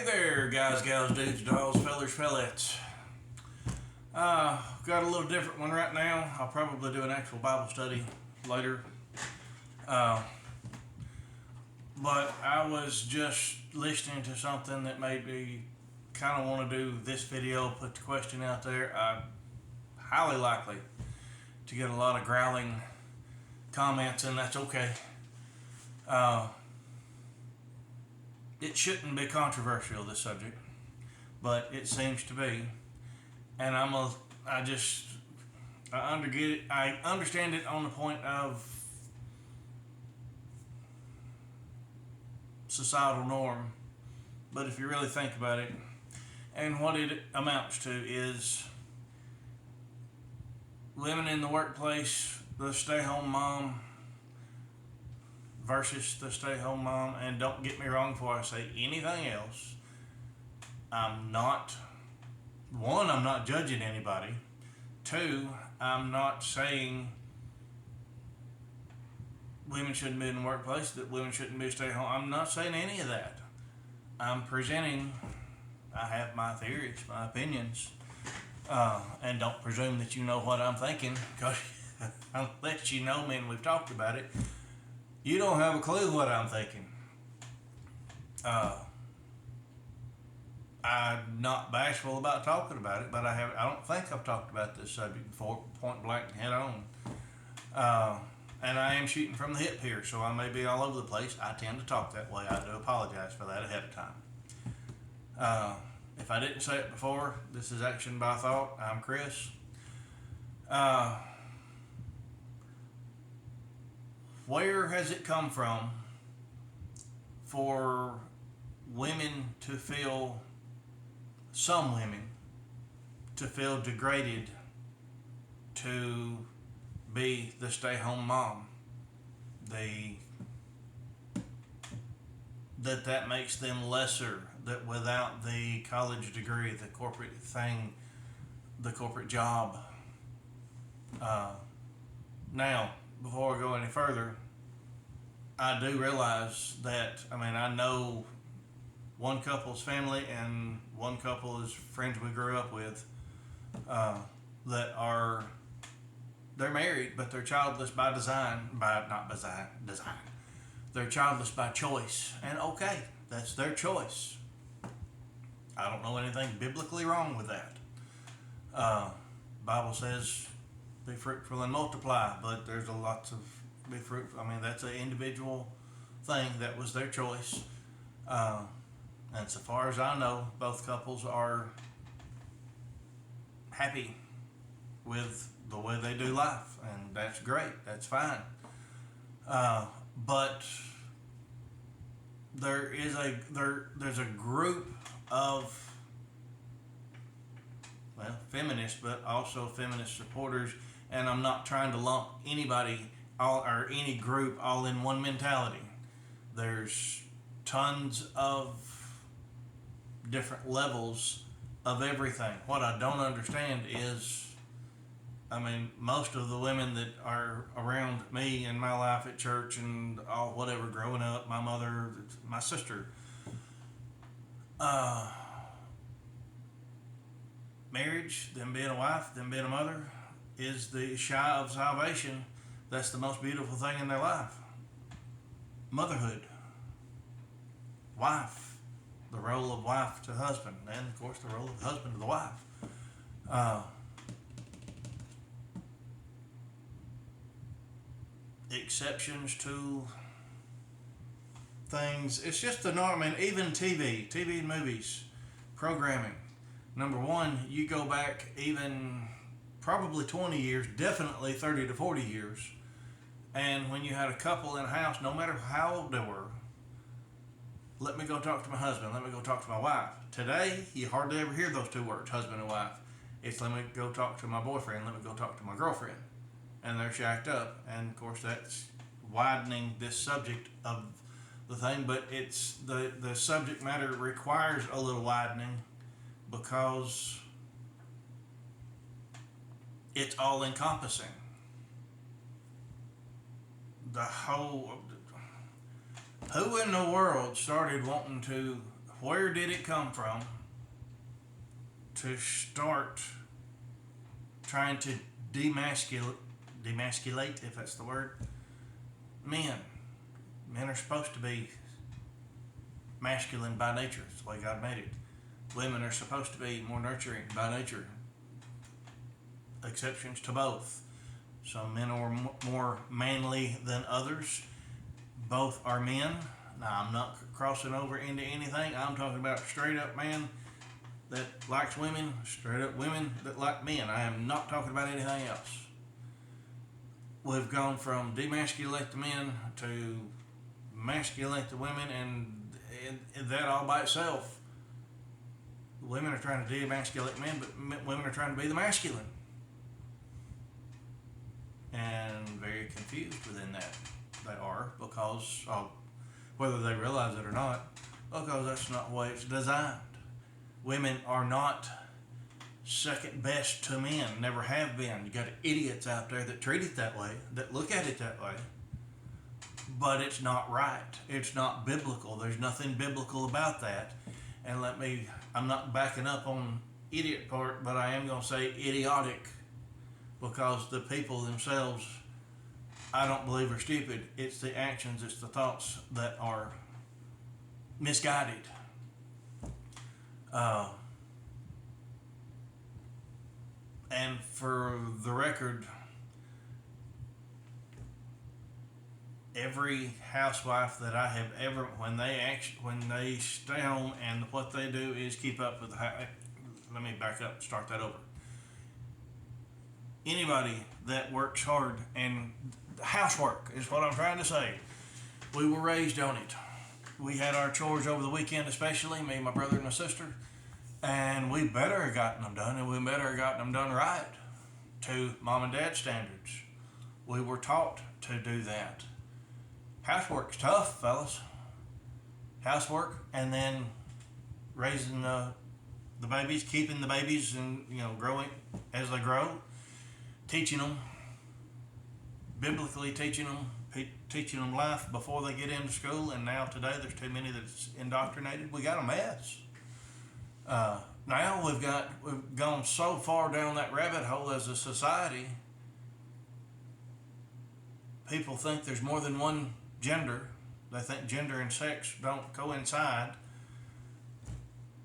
Hey there, guys, gals, dudes, dolls, fellers, fellettes. Got a little different one right now. I'll probably do an actual Bible study later. But I was just listening to something that made me kind of want to do this video, put the question out there. I'm highly likely to get a lot of growling comments, and that's okay. It shouldn't be controversial, this subject, but it seems to be, and I understand it on the point of societal norm, but if you really think about it, and what it amounts to is women in the workplace, the stay-home mom versus the stay-home mom. And don't get me wrong, before I say anything else, I'm not judging anybody. Two, I'm not saying women shouldn't be in the workplace, that women shouldn't be stay-home. I'm not saying any of that. I'm presenting, I have my theories, my opinions, and don't presume that you know what I'm thinking, because unless you know me and we've talked about it, you don't have a clue what I'm thinking. I'm not bashful about talking about it, but I don't think I've talked about this subject before, point blank, head on. And I am shooting from the hip here, so I may be all over the place. I tend to talk that way. I do apologize for that ahead of time. If I didn't say it before, this is Action by Thought. I'm Chris. Where has it come from for women to feel, some women, to feel degraded to be the stay-home mom? That makes them lesser, that without the college degree, the corporate thing, the corporate job. Now, before I go any further, I do realize that, I know one couple's family and one couple is friends we grew up with, they're married, but they're childless by design, they're childless by choice, and okay, that's their choice. I don't know anything biblically wrong with that. Bible says, be fruitful and multiply, but there's a lot of be fruitful. That's an individual thing. That was their choice. And so far as I know, both couples are happy with the way they do life, and that's great. That's fine. But there's a group of, feminists, but also feminist supporters, and I'm not trying to lump anybody or any group all in one mentality. There's tons of different levels of everything. What I don't understand is, most of the women that are around me in my life at church and all whatever, growing up, my mother, my sister, marriage, them being a wife, them being a mother, is the shy of salvation. That's the most beautiful thing in their life. Motherhood. Wife. The role of wife to husband. And, of course, the role of husband to the wife. Exceptions to things. It's just the norm. Even TV and movies, programming. Number one, you go back even probably 20 years, definitely 30 to 40 years, and when you had a couple in a house, no matter how old they were, let me go talk to my husband, let me go talk to my wife. Today, you hardly ever hear those two words, husband and wife. It's let me go talk to my boyfriend, let me go talk to my girlfriend. And they're shacked up. And of course, that's widening this subject of the thing, but it's the subject matter requires a little widening because it's all encompassing. Who in the world started wanting to where did it come from to start trying to demasculate, if that's the word, men? Men are supposed to be masculine by nature. It's the way God made it. Women are supposed to be more nurturing by nature. Exceptions to both. Some men are more manly than others. Both are men. Now, I'm not crossing over into anything. I'm talking about straight up man that likes women, straight up women that like men. I am not talking about anything else. We've gone from demasculate the men to masculate the women, and that all by itself. Women are trying to demasculate men, but women are trying to be the masculine. And very confused within that. They are, because whether they realize it or not, because that's not the way it's designed. Women are not second best to men, never have been. You got idiots out there that treat it that way, that look at it that way, but it's not right. It's not biblical. There's nothing biblical about that. And I'm not backing up on idiot part, but I am going to say idiotic, because the people themselves, I don't believe, are stupid. It's the actions, it's the thoughts that are misguided. And for the record, every housewife that I have ever, when they stay home and what they do is keep up with let me back up, start that over. Anybody that works hard, and housework is what I'm trying to say. We were raised on it. We had our chores over the weekend, especially me, my brother, and my sister, and we better have gotten them done, and we better have gotten them done right to mom and dad standards. We were taught to do that. Housework's tough, fellas. Housework, and then raising the babies, keeping the babies, and growing as they grow, teaching them, biblically teaching them life before they get into school. And now today there's too many that's indoctrinated. We got a mess. Now we've gone so far down that rabbit hole as a society. People think there's more than one gender. They think gender and sex don't coincide.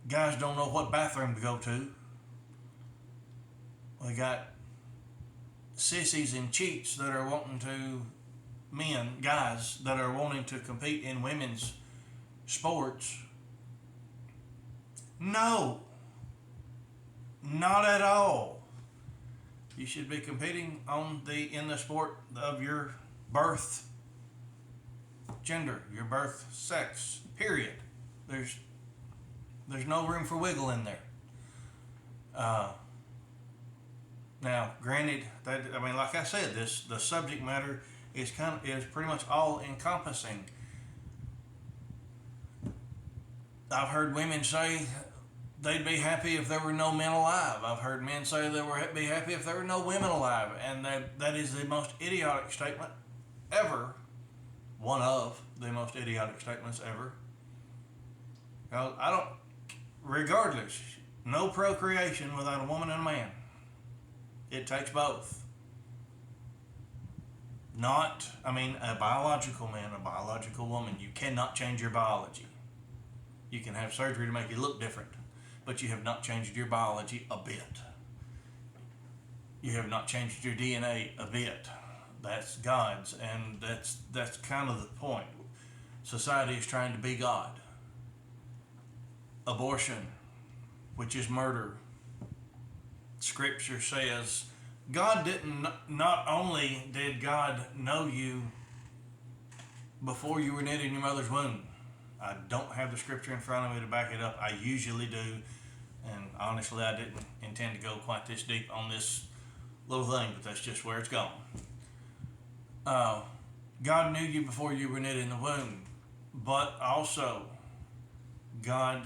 Guys don't know what bathroom to go to. We got sissies and cheats that are wanting to, guys that are wanting to compete in women's sports. No, not at all. You should be competing in the sport of your birth gender, your birth sex, period. There's no room for wiggle in there. Now, granted, like I said, the subject matter is pretty much all encompassing. I've heard women say they'd be happy if there were no men alive. I've heard men say they would be happy if there were no women alive, and that is the most idiotic statement ever. One of the most idiotic statements ever. Regardless, no procreation without a woman and a man. It takes both. A biological man, a biological woman. You cannot change your biology. You can have surgery to make you look different, but you have not changed your biology a bit. You have not changed your DNA a bit. That's God's, and that's kind of the point. Society is trying to be God. Abortion, which is murder. Scripture says not only did God know you before you were knit in your mother's womb. I don't have the scripture in front of me to back it up. I usually do, and honestly I didn't intend to go quite this deep on this little thing, but that's just where it's gone. God knew you before you were knit in the womb, but also God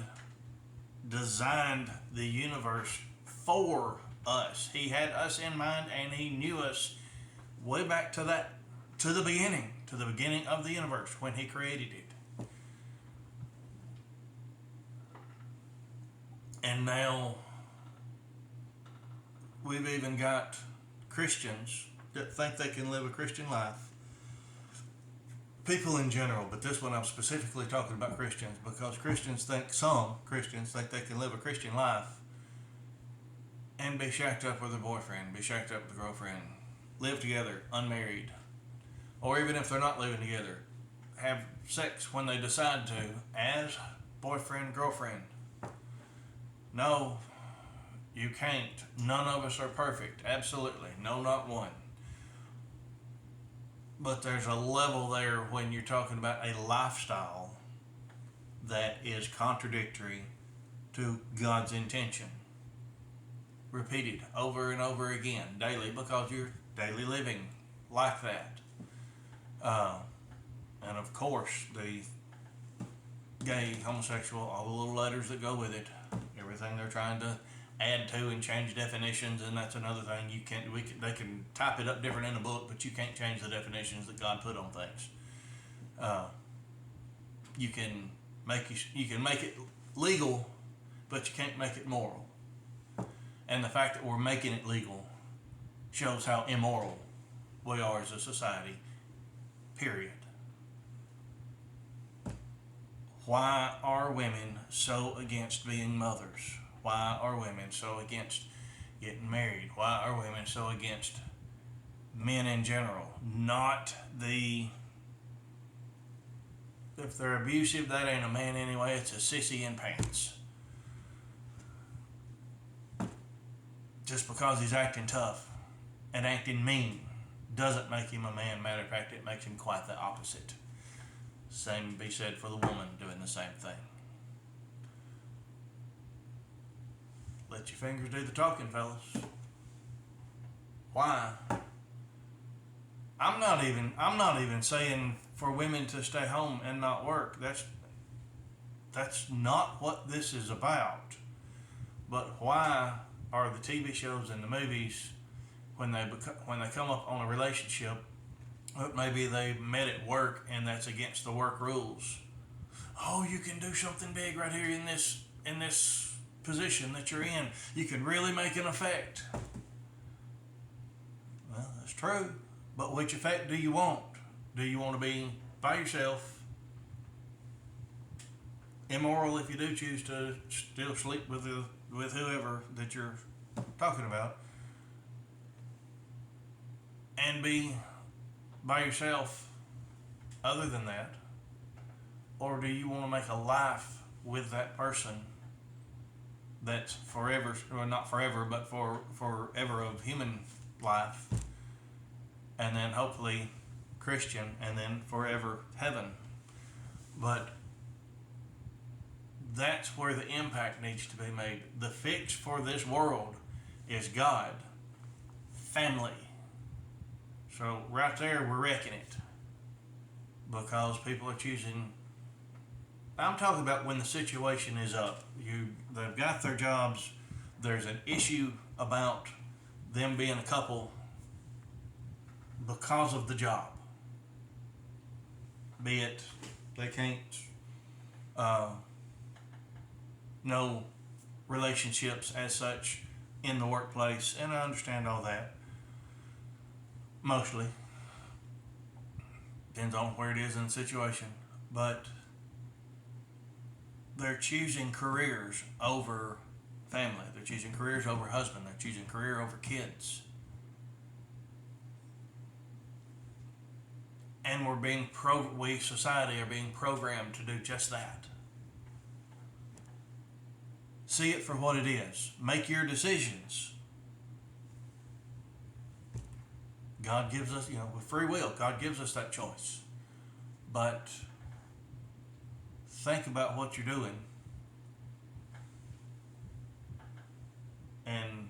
designed the universe for us. He had us in mind, and he knew us way back to the beginning of the universe when he created it. And now we've even got Christians that think they can live a Christian life. People in general, but this one I'm specifically talking about Christians, because some Christians think they can live a Christian life and be shacked up with a boyfriend, be shacked up with a girlfriend, live together, unmarried, or even if they're not living together, have sex when they decide to as boyfriend, girlfriend. No, you can't. None of us are perfect. Absolutely. No, not one. But there's a level there when you're talking about a lifestyle that is contradictory to God's intention. Repeated over and over again daily, because you're daily living like that. And of course, the gay, homosexual, all the little letters that go with it, everything they're trying to add to and change definitions, and that's another thing. They can type it up different in a book, but you can't change the definitions that God put on things. You can make it legal, but you can't make it moral. And the fact that we're making it legal shows how immoral we are as a society. Period. Why are women so against being mothers? Why are women so against getting married? Why are women so against men in general? If they're abusive, that ain't a man anyway. It's a sissy in pants. Just because he's acting tough and acting mean doesn't make him a man. Matter of fact, it makes him quite the opposite. Same be said for the woman doing the same thing. Let your fingers do the talking, fellas. Why? I'm not even saying for women to stay home and not work. That's not what this is about. But why are the TV shows and the movies, when they come up on a relationship, maybe they met at work and that's against the work rules? Oh, you can do something big right here in this position that you're in. You can really make an effect. Well, that's true. But which effect do you want? Do you want to be by yourself, immoral if you do choose to still sleep with whoever that you're talking about, and be by yourself other than that? Or do you want to make a life with that person that's forever, or not forever, but forever of human life, and then hopefully Christian, and then forever heaven? But that's where the impact needs to be made. The fix for this world is God, family. So right there, we're wrecking it, because people are choosing. I'm talking about when the situation is up. They've got their jobs. There's an issue about them being a couple because of the job. Be it they can't no relationships as such in the workplace, and I understand all that. Mostly depends on where it is in the situation, but they're choosing careers over family. They're choosing careers over husband. They're choosing career over kids. And we society are being programmed to do just that. See it for what it is. Make your decisions. God gives us, with free will, God gives us that choice. But think about what you're doing, and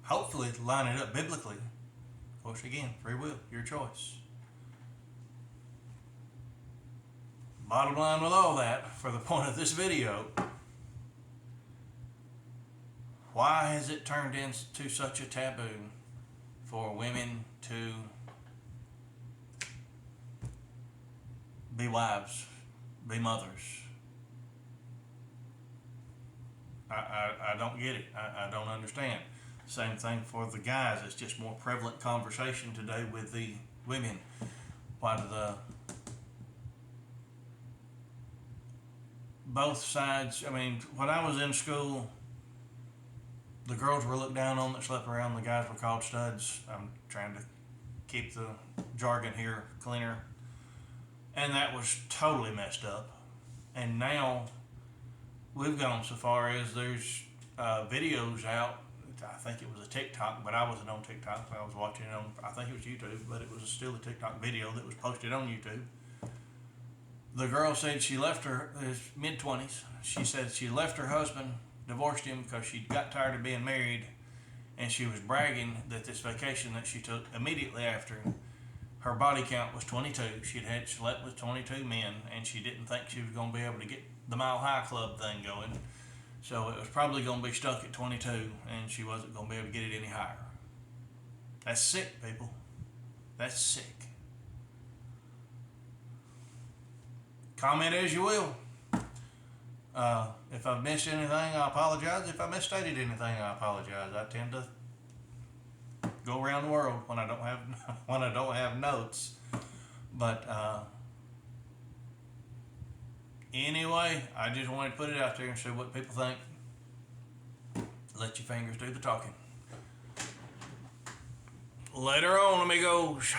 hopefully line it up biblically. Of course, again, free will, your choice. Bottom line with all that, for the point of this video, why has it turned into such a taboo for women to be wives, be mothers, I don't get it. I don't understand. Same thing for the guys. It's just more prevalent conversation today with the women. Why do both sides? I mean, when I was in school, the girls were looked down on that slept around. The guys were called studs. I'm trying to keep the jargon here cleaner. And that was totally messed up. And now we've gone so far as there's videos out. I think it was a TikTok, but I wasn't on TikTok. I was watching it on, I think it was YouTube, but it was still a TikTok video that was posted on YouTube. The girl said she left her, mid-20s, she said she left her husband, divorced him because she got tired of being married, and she was bragging that this vacation that she took immediately after, her body count was 22. Had slept with 22 men, and she didn't think she was going to be able to get the Mile High Club thing going. So it was probably going to be stuck at 22, and she wasn't going to be able to get it any higher. That's sick, people. That's sick. Comment as you will. If I've missed anything, I apologize. If I misstated anything, I apologize. I tend to go around the world when I don't have notes. But anyway, I just wanted to put it out there and see what people think. Let your fingers do the talking. Later on, amigos.